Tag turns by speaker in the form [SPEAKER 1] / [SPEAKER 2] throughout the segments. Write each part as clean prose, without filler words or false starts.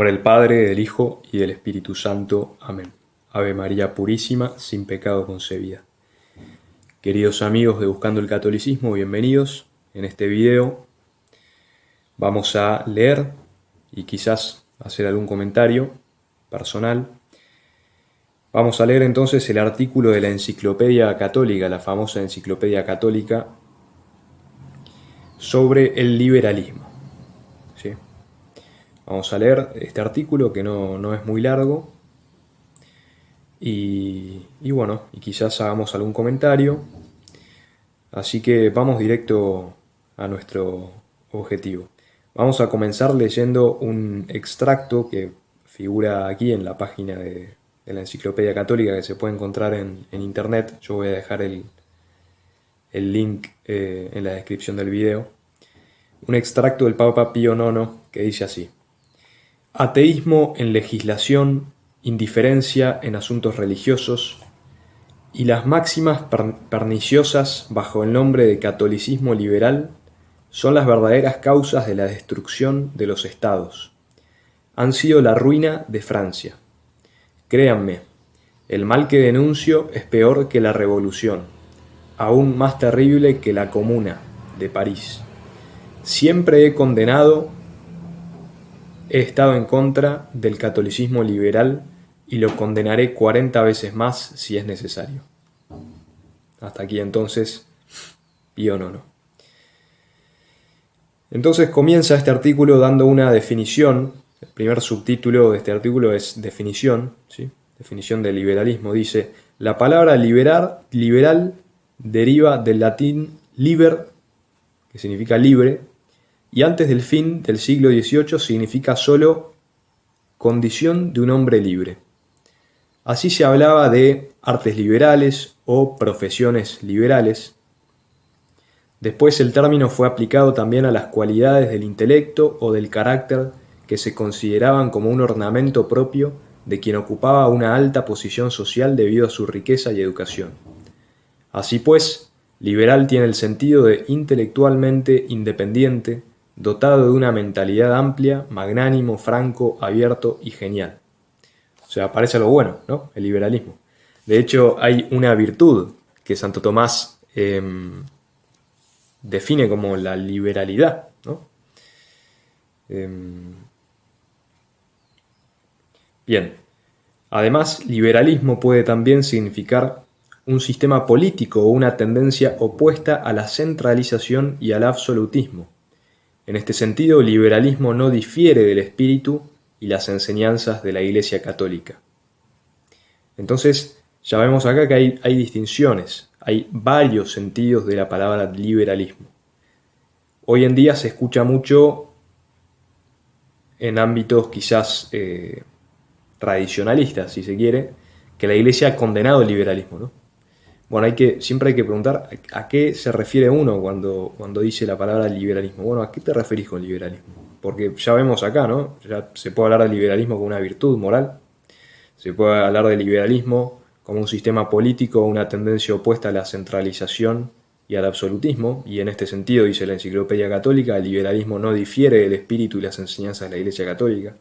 [SPEAKER 1] nombre del Padre, del Hijo y del Espíritu Santo. Amén. Ave María Purísima, sin pecado concebida. Queridos amigos de Buscando el Catolicismo, bienvenidos. En este video vamos a leer y quizás hacer algún comentario personal. Vamos a leer entonces el artículo de la Enciclopedia Católica, la famosa Enciclopedia Católica, sobre el liberalismo. ¿Sí? Vamos a leer este artículo que no es muy largo y bueno, y quizás hagamos algún comentario. Así que vamos directo a nuestro objetivo. Vamos a comenzar leyendo un extracto que figura aquí en la página de la Enciclopedia Católica, que se puede encontrar en internet. Yo voy a dejar el link en la descripción del video. Un extracto del Papa Pío IX que dice así: ateísmo en legislación, indiferencia en asuntos religiosos y las máximas perniciosas bajo el nombre de catolicismo liberal son las verdaderas causas de la destrucción de los estados. Han sido la ruina de Francia. Créanme, el mal que denuncio es peor que la revolución, aún más terrible que la Comuna de París. Siempre he condenado, he estado en contra del catolicismo liberal y lo condenaré 40 veces más si es necesario. Hasta aquí entonces Pío IX. Entonces comienza este artículo dando una definición. El primer subtítulo de este artículo es definición, ¿sí? Definición del liberalismo. Dice: la palabra liberal deriva del latín liber, que significa libre, y antes del fin del siglo XVIII significa solo condición de un hombre libre. Así se hablaba de artes liberales o profesiones liberales. Después el término fue aplicado también a las cualidades del intelecto o del carácter que se consideraban como un ornamento propio de quien ocupaba una alta posición social debido a su riqueza y educación. Así pues, liberal tiene el sentido de intelectualmente independiente, dotado de una mentalidad amplia, magnánimo, franco, abierto y genial. O sea, parece algo bueno, ¿no? El liberalismo. De hecho, hay una virtud que Santo Tomás define como la liberalidad, ¿no? Bien. Además, liberalismo puede también significar un sistema político o una tendencia opuesta a la centralización y al absolutismo. En este sentido, el liberalismo no difiere del espíritu y las enseñanzas de la Iglesia Católica. Entonces, ya vemos acá que hay distinciones, hay varios sentidos de la palabra liberalismo. Hoy en día se escucha mucho en ámbitos quizás tradicionalistas, si se quiere, que la Iglesia ha condenado el liberalismo, ¿no? Bueno, siempre hay que preguntar a qué se refiere uno cuando dice la palabra liberalismo. Bueno, ¿a qué te referís con liberalismo? Porque ya vemos acá, ¿no? Ya se puede hablar de liberalismo como una virtud moral, se puede hablar de liberalismo como un sistema político o una tendencia opuesta a la centralización y al absolutismo, y en este sentido, dice la Enciclopedia Católica, el liberalismo no difiere del espíritu y las enseñanzas de la Iglesia Católica.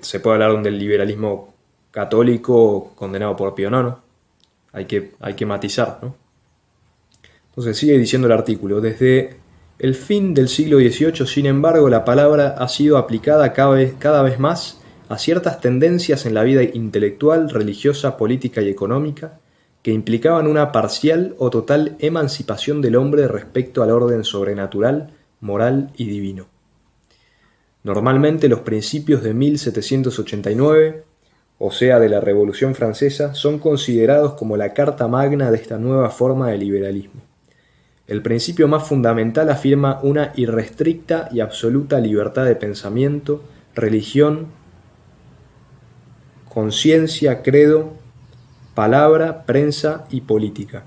[SPEAKER 1] Se puede hablar del liberalismo católico condenado por Pío IX. Hay que matizar, ¿no? Entonces sigue diciendo el artículo: desde el fin del siglo XVIII, sin embargo, la palabra ha sido aplicada cada vez más a ciertas tendencias en la vida intelectual, religiosa, política y económica que implicaban una parcial o total emancipación del hombre respecto al orden sobrenatural, moral y divino. Normalmente los principios de 1789, o sea de la Revolución Francesa, son considerados como la carta magna de esta nueva forma de liberalismo. El principio más fundamental afirma una irrestricta y absoluta libertad de pensamiento, religión, conciencia, credo, palabra, prensa y política.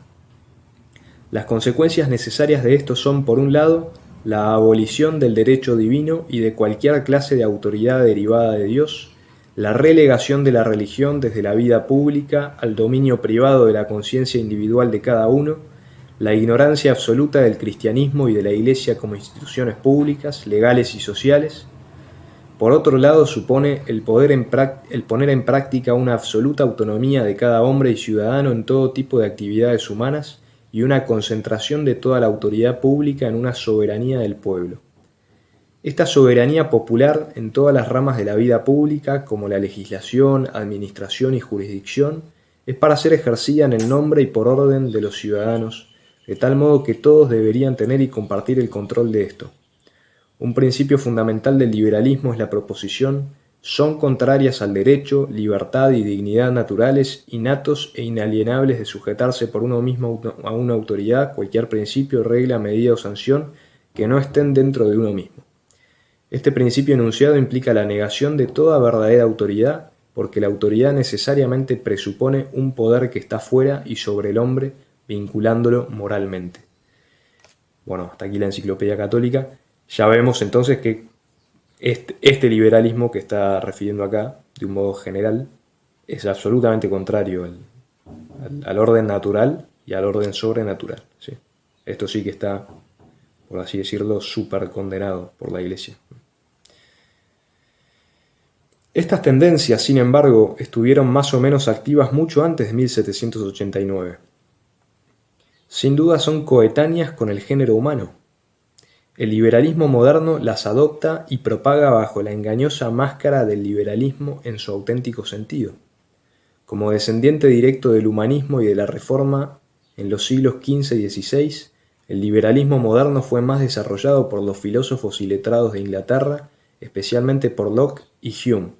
[SPEAKER 1] Las consecuencias necesarias de esto son, por un lado, la abolición del derecho divino y de cualquier clase de autoridad derivada de Dios, la relegación de la religión desde la vida pública al dominio privado de la conciencia individual de cada uno, la ignorancia absoluta del cristianismo y de la Iglesia como instituciones públicas, legales y sociales, Por otro lado, supone el poner en práctica una absoluta autonomía de cada hombre y ciudadano en todo tipo de actividades humanas y una concentración de toda la autoridad pública en una soberanía del pueblo. Esta soberanía popular en todas las ramas de la vida pública, como la legislación, administración y jurisdicción, es para ser ejercida en el nombre y por orden de los ciudadanos, de tal modo que todos deberían tener y compartir el control de esto. Un principio fundamental del liberalismo es la proposición: son contrarias al derecho, libertad y dignidad naturales, innatos e inalienables de sujetarse por uno mismo a una autoridad, cualquier principio, regla, medida o sanción que no estén dentro de uno mismo. Este principio enunciado implica la negación de toda verdadera autoridad, porque la autoridad necesariamente presupone un poder que está fuera y sobre el hombre, vinculándolo moralmente. Bueno, hasta aquí la Enciclopedia Católica. Ya vemos entonces que este liberalismo que está refiriendo acá, de un modo general, es absolutamente contrario al orden natural y al orden sobrenatural, ¿sí? Esto sí que está, por así decirlo, súper condenado por la Iglesia. Estas tendencias, sin embargo, estuvieron más o menos activas mucho antes de 1789. Sin duda son coetáneas con el género humano. El liberalismo moderno las adopta y propaga bajo la engañosa máscara del liberalismo en su auténtico sentido. Como descendiente directo del humanismo y de la Reforma en los siglos XV y XVI, el liberalismo moderno fue más desarrollado por los filósofos y letrados de Inglaterra, especialmente por Locke y Hume,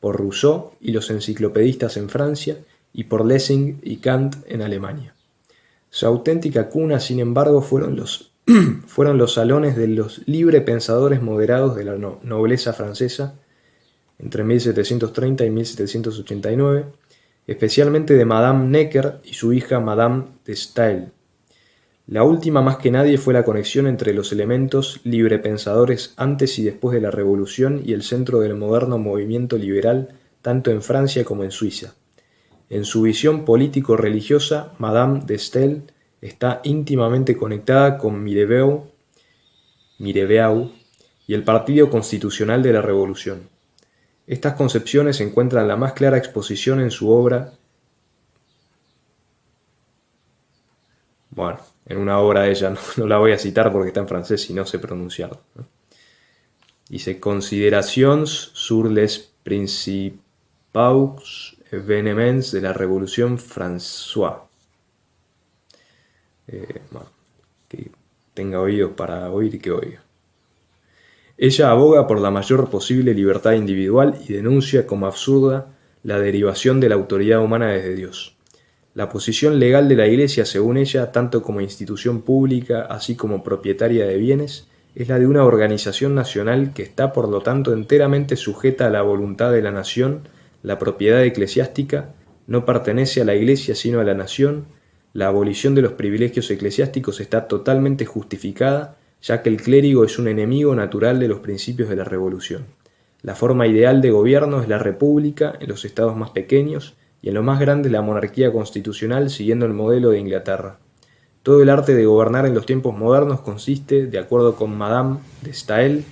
[SPEAKER 1] por Rousseau y los enciclopedistas en Francia, y por Lessing y Kant en Alemania. Su auténtica cuna, sin embargo, fueron los salones de los librepensadores moderados de la nobleza francesa entre 1730 y 1789, especialmente de Madame Necker y su hija Madame de Staël. La última más que nadie fue la conexión entre los elementos librepensadores antes y después de la Revolución y el centro del moderno movimiento liberal tanto en Francia como en Suiza. En su visión político-religiosa, Madame de Staël está íntimamente conectada con Mirabeau y el Partido Constitucional de la Revolución. Estas concepciones encuentran la más clara exposición en su obra, en una obra de ella, no la voy a citar porque está en francés y no sé pronunciarlo, ¿no? Dice: Considerations sur les principaux événements de la Révolution Françoise. Que tenga oídos para oír y que oiga. Ella aboga por la mayor posible libertad individual y denuncia como absurda la derivación de la autoridad humana desde Dios. La posición legal de la Iglesia, según ella, tanto como institución pública, así como propietaria de bienes, es la de una organización nacional que está, por lo tanto, enteramente sujeta a la voluntad de la nación. La propiedad eclesiástica no pertenece a la Iglesia sino a la nación. La abolición de los privilegios eclesiásticos está totalmente justificada, ya que el clérigo es un enemigo natural de los principios de la Revolución. La forma ideal de gobierno es la república en los estados más pequeños y en lo más grande la monarquía constitucional, siguiendo el modelo de Inglaterra. Todo el arte de gobernar en los tiempos modernos consiste, de acuerdo con Madame de Staël,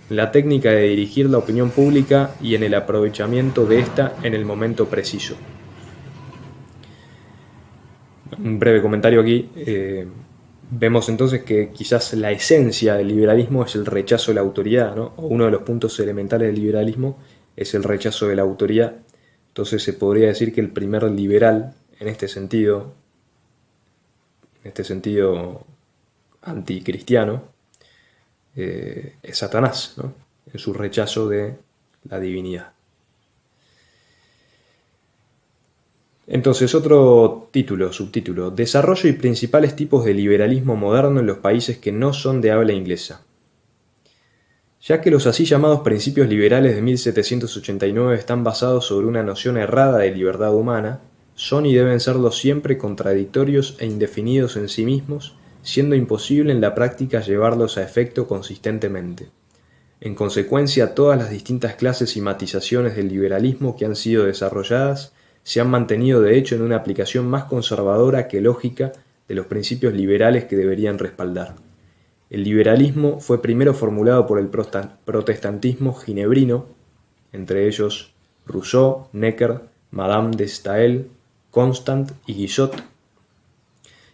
[SPEAKER 1] en la técnica de dirigir la opinión pública y en el aprovechamiento de ésta en el momento preciso. Un breve comentario aquí. Vemos entonces que quizás la esencia del liberalismo es el rechazo de la autoridad, ¿no? O uno de los puntos elementales del liberalismo es el rechazo de la autoridad. Entonces se podría decir que el primer liberal, en este sentido anticristiano, es Satanás, ¿no? En su rechazo de la divinidad. Entonces, otro subtítulo: Desarrollo y principales tipos de liberalismo moderno en los países que no son de habla inglesa. Ya que los así llamados principios liberales de 1789 están basados sobre una noción errada de libertad humana, son y deben serlo siempre contradictorios e indefinidos en sí mismos, siendo imposible en la práctica llevarlos a efecto consistentemente. En consecuencia, todas las distintas clases y matizaciones del liberalismo que han sido desarrolladas se han mantenido de hecho en una aplicación más conservadora que lógica de los principios liberales que deberían respaldar. El liberalismo fue primero formulado por el protestantismo ginebrino, entre ellos Rousseau, Necker, Madame de Staël, Constant y Guizot,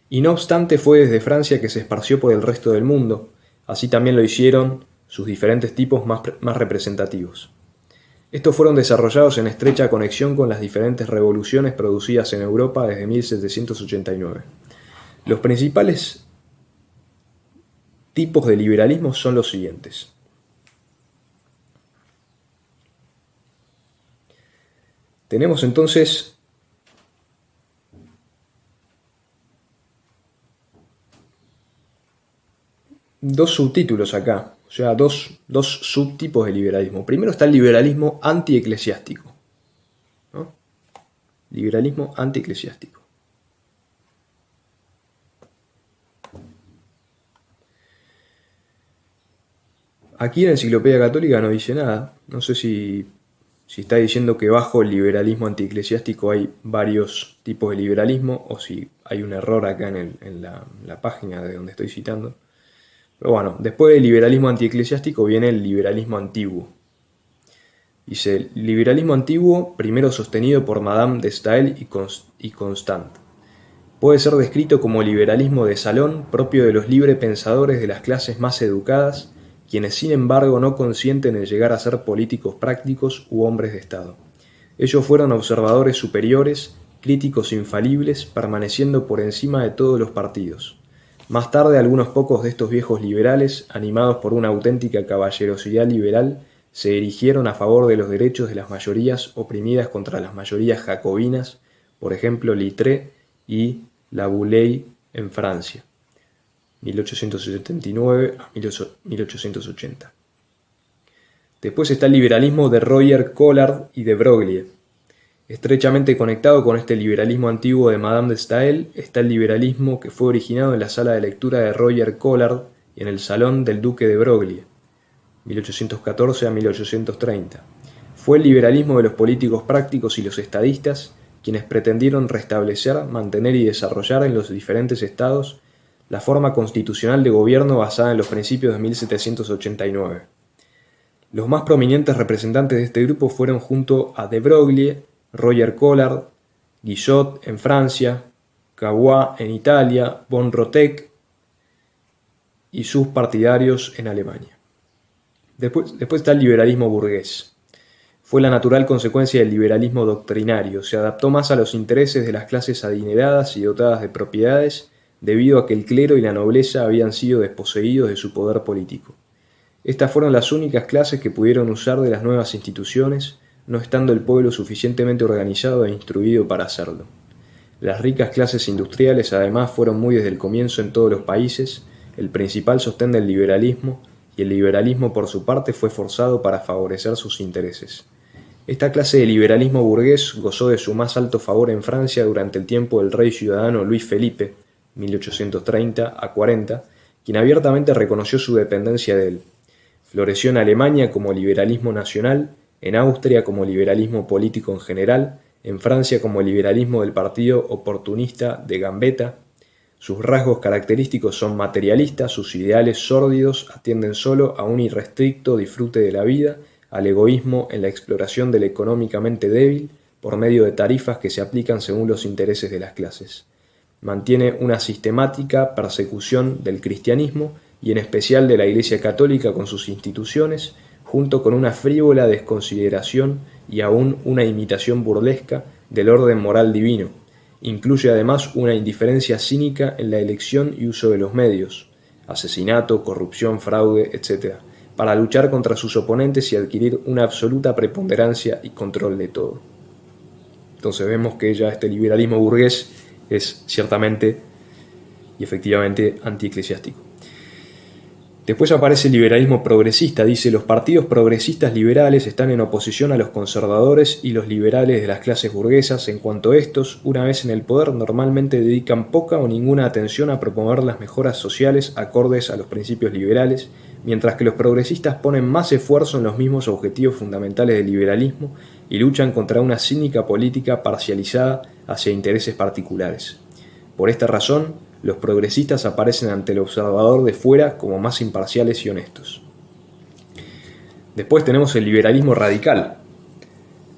[SPEAKER 1] y no obstante fue desde Francia que se esparció por el resto del mundo, así también lo hicieron sus diferentes tipos más representativos. Estos fueron desarrollados en estrecha conexión con las diferentes revoluciones producidas en Europa desde 1789. Los principales tipos de liberalismo son los siguientes. Tenemos entonces dos subtítulos acá, o sea, dos subtipos de liberalismo. Primero está el liberalismo antieclesiástico, ¿no? Liberalismo antieclesiástico. Aquí en la Enciclopedia Católica no dice nada. No sé si está diciendo que bajo el liberalismo antieclesiástico hay varios tipos de liberalismo o si hay un error acá en la página de donde estoy citando. Pero bueno, después del liberalismo antieclesiástico viene el liberalismo antiguo. Dice, liberalismo antiguo, primero sostenido por Madame de Staël y Constant. Puede ser descrito como liberalismo de salón propio de los librepensadores de las clases más educadas, quienes sin embargo no consienten en llegar a ser políticos prácticos u hombres de Estado. Ellos fueron observadores superiores, críticos infalibles, permaneciendo por encima de todos los partidos. Más tarde, algunos pocos de estos viejos liberales, animados por una auténtica caballerosidad liberal, se erigieron a favor de los derechos de las mayorías oprimidas contra las mayorías jacobinas, por ejemplo Littré y Laboulaye en Francia, 1879 a 1880. Después está el liberalismo de Royer Collard y de Broglie. Estrechamente conectado con este liberalismo antiguo de Madame de Staël está el liberalismo que fue originado en la sala de lectura de Royer Collard y en el salón del duque de Broglie, 1814 a 1830. Fue el liberalismo de los políticos prácticos y los estadistas quienes pretendieron restablecer, mantener y desarrollar en los diferentes estados la forma constitucional de gobierno basada en los principios de 1789. Los más prominentes representantes de este grupo fueron junto a de Broglie, Royer Collard, Guizot en Francia, Cavour en Italia, Bonrotec y sus partidarios en Alemania. Después está el liberalismo burgués. Fue la natural consecuencia del liberalismo doctrinario. Se adaptó más a los intereses de las clases adineradas y dotadas de propiedades debido a que el clero y la nobleza habían sido desposeídos de su poder político. Estas fueron las únicas clases que pudieron usar de las nuevas instituciones, no estando el pueblo suficientemente organizado e instruido para hacerlo. Las ricas clases industriales además fueron muy desde el comienzo en todos los países el principal sostén del liberalismo, y el liberalismo por su parte fue forzado para favorecer sus intereses. Esta clase de liberalismo burgués gozó de su más alto favor en Francia durante el tiempo del rey ciudadano Luis Felipe, 1830 a 40, quien abiertamente reconoció su dependencia de él. Floreció en Alemania como liberalismo nacional, en Austria como liberalismo político en general, en Francia como liberalismo del partido oportunista de Gambetta. Sus rasgos característicos son materialistas, sus ideales sórdidos atienden solo a un irrestricto disfrute de la vida, al egoísmo en la exploración del económicamente débil por medio de tarifas que se aplican según los intereses de las clases. Mantiene una sistemática persecución del cristianismo y en especial de la Iglesia Católica con sus instituciones, junto con una frívola desconsideración y aún una imitación burlesca del orden moral divino. Incluye además una indiferencia cínica en la elección y uso de los medios, asesinato, corrupción, fraude, etc., para luchar contra sus oponentes y adquirir una absoluta preponderancia y control de todo. Entonces vemos que ya este liberalismo burgués es ciertamente y efectivamente antieclesiástico. Después aparece el liberalismo progresista. Dice, los partidos progresistas liberales están en oposición a los conservadores y los liberales de las clases burguesas, en cuanto estos, una vez en el poder, normalmente dedican poca o ninguna atención a proponer las mejoras sociales acordes a los principios liberales, mientras que los progresistas ponen más esfuerzo en los mismos objetivos fundamentales del liberalismo y luchan contra una cínica política parcializada hacia intereses particulares. Por esta razón, los progresistas aparecen ante el observador de fuera como más imparciales y honestos. Después tenemos el liberalismo radical.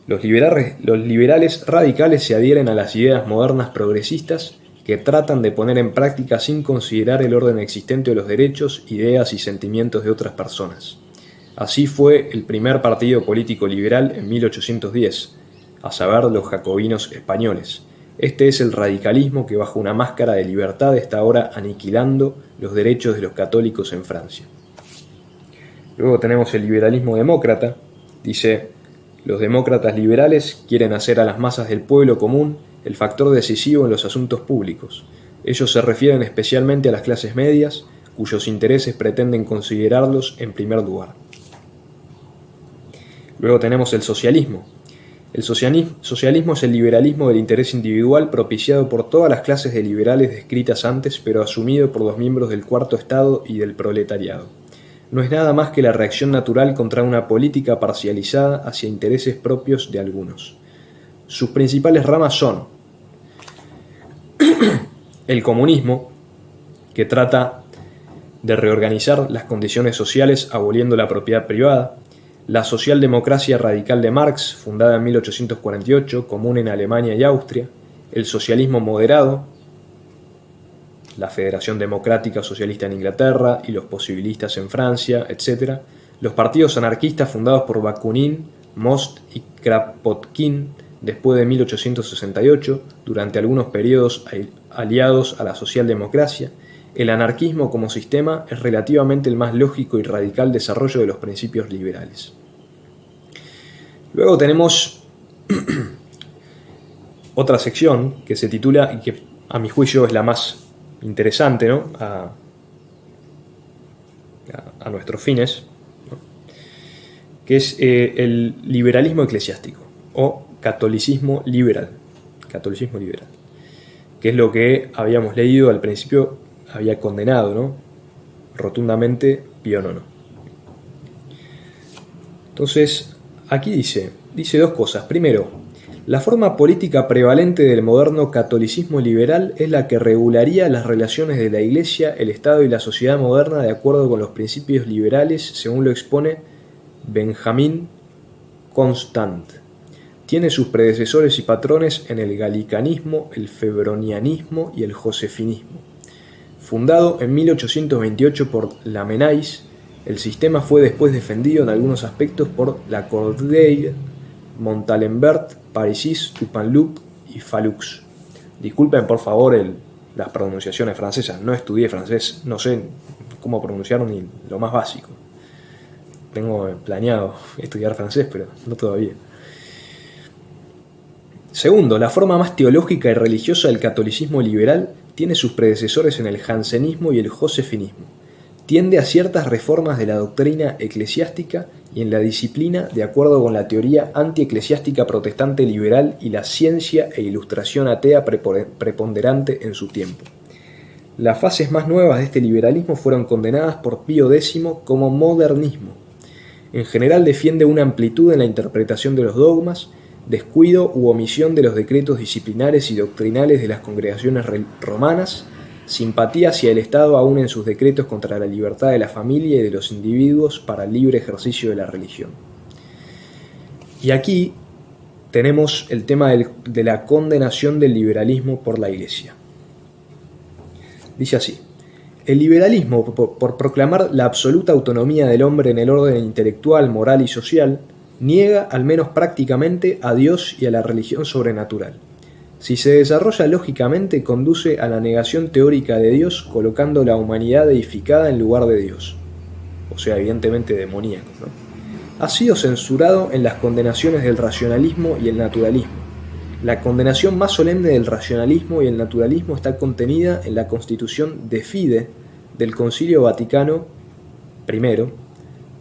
[SPEAKER 1] Los liberales radicales se adhieren a las ideas modernas progresistas que tratan de poner en práctica sin considerar el orden existente de los derechos, ideas y sentimientos de otras personas. Así fue el primer partido político liberal en 1810, a saber, los jacobinos españoles. Este es el radicalismo que bajo una máscara de libertad está ahora aniquilando los derechos de los católicos en Francia. Luego tenemos el liberalismo demócrata. Dice: los demócratas liberales quieren hacer a las masas del pueblo común el factor decisivo en los asuntos públicos. Ellos se refieren especialmente a las clases medias, cuyos intereses pretenden considerarlos en primer lugar. Luego tenemos el socialismo. El socialismo es el liberalismo del interés individual propiciado por todas las clases de liberales descritas antes, pero asumido por los miembros del cuarto estado y del proletariado. No es nada más que la reacción natural contra una política parcializada hacia intereses propios de algunos. Sus principales ramas son el comunismo, que trata de reorganizar las condiciones sociales aboliendo la propiedad privada; la socialdemocracia radical de Marx, fundada en 1848, común en Alemania y Austria; el socialismo moderado, la Federación Democrática Socialista en Inglaterra y los posibilistas en Francia, etc.; los partidos anarquistas fundados por Bakunin, Most y Kropotkin después de 1868, durante algunos periodos aliados a la socialdemocracia. El anarquismo como sistema es relativamente el más lógico y radical desarrollo de los principios liberales. Luego tenemos otra sección que se titula, y que a mi juicio es la más interesante, ¿no?, a nuestros fines, ¿no?, que es el liberalismo eclesiástico o catolicismo liberal, que es lo que habíamos leído al principio, había condenado, ¿no?, rotundamente Pío IX. Entonces, aquí dice dos cosas. Primero, la forma política prevalente del moderno catolicismo liberal es la que regularía las relaciones de la Iglesia, el Estado y la sociedad moderna de acuerdo con los principios liberales, según lo expone Benjamin Constant. Tiene sus predecesores y patrones en el galicanismo, el febronianismo y el josefinismo. Fundado en 1828 por Lamennais, el sistema fue después defendido en algunos aspectos por Lacordaire, Montalembert, Parisís, Dupanloup y Falux. Disculpen por favor las pronunciaciones francesas, no estudié francés, no sé cómo pronunciar ni lo más básico. Tengo planeado estudiar francés, pero no todavía. Segundo, la forma más teológica y religiosa del catolicismo liberal tiene sus predecesores en el jansenismo y el josefinismo. Tiende a ciertas reformas de la doctrina eclesiástica y en la disciplina de acuerdo con la teoría antieclesiástica protestante liberal y la ciencia e ilustración atea preponderante en su tiempo. Las fases más nuevas de este liberalismo fueron condenadas por Pío X como modernismo. En general defiende una amplitud en la interpretación de los dogmas, descuido u omisión de los decretos disciplinares y doctrinales de las congregaciones romanas, simpatía hacia el Estado aún en sus decretos contra la libertad de la familia y de los individuos para el libre ejercicio de la religión. Y aquí tenemos el tema de la condenación del liberalismo por la Iglesia. Dice así: el liberalismo, por proclamar la absoluta autonomía del hombre en el orden intelectual, moral y social, niega, al menos prácticamente, a Dios y a la religión sobrenatural. Si se desarrolla lógicamente, conduce a la negación teórica de Dios, colocando la humanidad edificada en lugar de Dios. O sea, evidentemente demoníaco, ¿no? Ha sido censurado en las condenaciones del racionalismo y el naturalismo. La condenación más solemne del racionalismo y el naturalismo está contenida en la Constitución de Fide del Concilio Vaticano I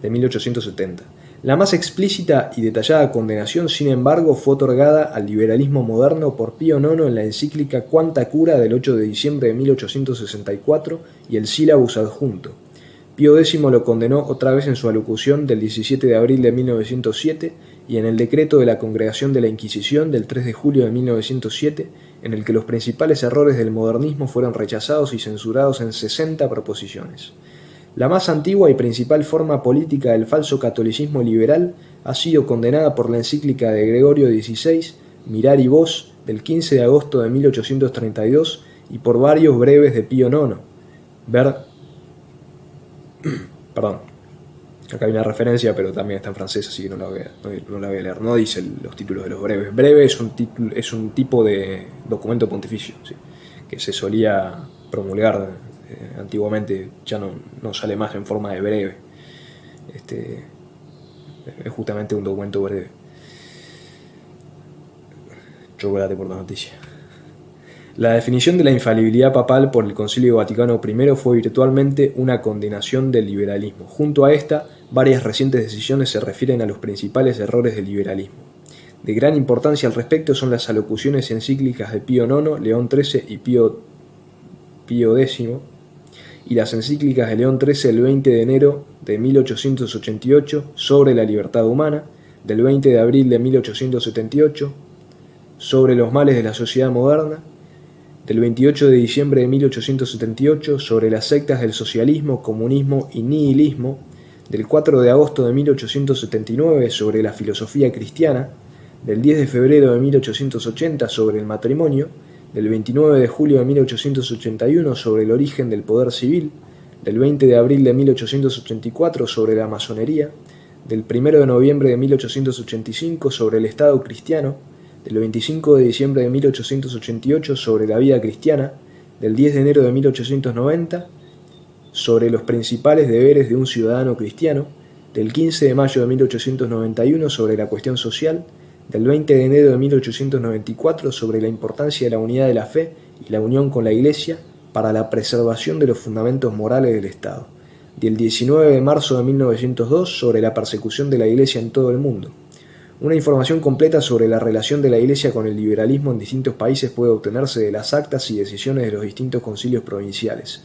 [SPEAKER 1] de 1870. La más explícita y detallada condenación, sin embargo, fue otorgada al liberalismo moderno por Pío IX en la encíclica Quanta Cura del 8 de diciembre de 1864 y el sílabus adjunto. Pío X lo condenó otra vez en su alocución del 17 de abril de 1907 y en el decreto de la Congregación de la Inquisición del 3 de julio de 1907, en el que los principales errores del modernismo fueron rechazados y censurados en 60 proposiciones. La más antigua y principal forma política del falso catolicismo liberal ha sido condenada por la encíclica de Gregorio XVI, Mirari Vos, del 15 de agosto de 1832, y por varios breves de Pío IX. Perdón, acá hay una referencia, pero también está en francés, así que no la voy a leer. No dice los títulos de los breves. Breve es un tipo de documento pontificio, ¿sí?, que se solía promulgar antiguamente, ya no sale más en forma de breve. Es justamente un documento breve. Chocolate por la noticia. La definición de la infalibilidad papal por el Concilio Vaticano I fue virtualmente una condenación del liberalismo. Junto a esta, varias recientes decisiones se refieren a los principales errores del liberalismo. De gran importancia al respecto son las alocuciones encíclicas de Pío IX, León XIII y Pío X, y las encíclicas de León XIII del 20 de enero de 1888 sobre la libertad humana, del 20 de abril de 1878 sobre los males de la sociedad moderna, del 28 de diciembre de 1878 sobre las sectas del socialismo, comunismo y nihilismo, del 4 de agosto de 1879 sobre la filosofía cristiana, del 10 de febrero de 1880 sobre el matrimonio, del 29 de julio de 1881 sobre el origen del poder civil, del 20 de abril de 1884 sobre la masonería, del 1 de noviembre de 1885 sobre el Estado cristiano, del 25 de diciembre de 1888 sobre la vida cristiana, del 10 de enero de 1890 sobre los principales deberes de un ciudadano cristiano, del 15 de mayo de 1891 sobre la cuestión social, del 20 de enero de 1894 sobre la importancia de la unidad de la fe y la unión con la Iglesia para la preservación de los fundamentos morales del Estado, del 19 de marzo de 1902 sobre la persecución de la Iglesia en todo el mundo. Una información completa sobre la relación de la Iglesia con el liberalismo en distintos países puede obtenerse de las actas y decisiones de los distintos concilios provinciales.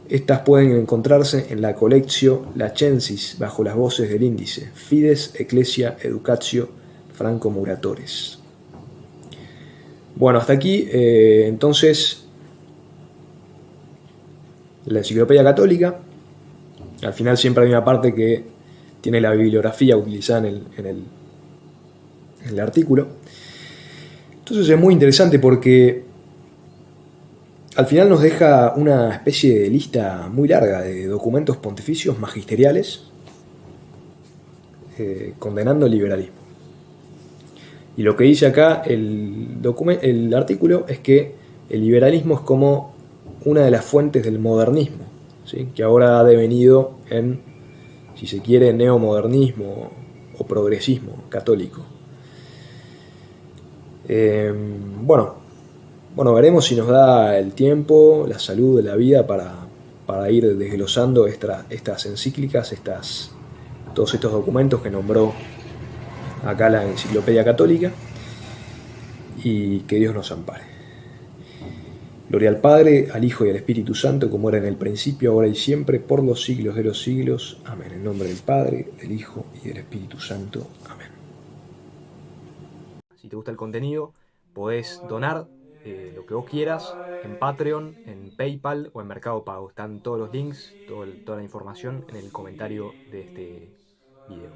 [SPEAKER 1] Estas pueden encontrarse en la Collectio Lacensis bajo las voces del índice Fides Ecclesia Educatio Franco Muratores. Bueno, hasta aquí entonces la Enciclopedia Católica. Al final siempre hay una parte que tiene la bibliografía utilizada en el artículo. Entonces es muy interesante porque al final nos deja una especie de lista muy larga de documentos pontificios magisteriales condenando el liberalismo. Y lo que dice acá el artículo es que el liberalismo es como una de las fuentes del modernismo, ¿sí?, que ahora ha devenido en, si se quiere, neomodernismo o progresismo católico. Bueno, veremos si nos da el tiempo, la salud, la vida para ir desglosando estas encíclicas, todos estos documentos que nombró acá la Enciclopedia Católica, y que Dios nos ampare. Gloria al Padre, al Hijo y al Espíritu Santo, como era en el principio, ahora y siempre, por los siglos de los siglos. Amén. En nombre del Padre, del Hijo y del Espíritu Santo. Amén. Si te gusta el contenido, podés donar lo que vos quieras en Patreon, en PayPal o en Mercado Pago. Están todos los links, toda la información en el comentario de este video.